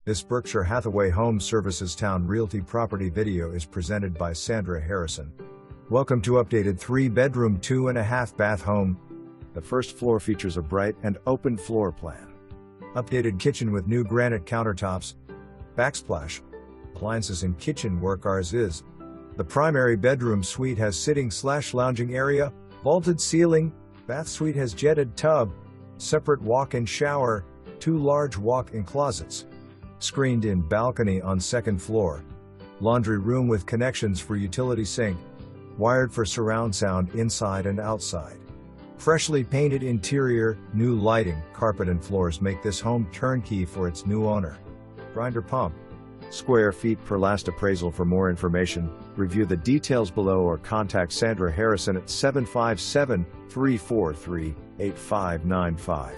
This Berkshire Hathaway Home Services Towne Realty property video is presented by Sandra Harrison. Welcome to updated 3-bedroom 2.5-bath home. The first floor features a bright and open floor plan. Updated kitchen with new granite countertops. Backsplash. Appliances in kitchen work as is. The primary bedroom suite has sitting/lounging area, vaulted ceiling. Bath suite has jetted tub, separate walk-in shower, 2 large walk-in closets. Screened-in balcony on second floor. Laundry room with connections for utility sink. Wired for surround sound inside and outside. Freshly painted interior, new lighting, carpet and floors make this home turnkey for its new owner. Grinder pump. Square feet per last appraisal. For more information, review the details below or contact Sandra Harrison at 757-343-8595.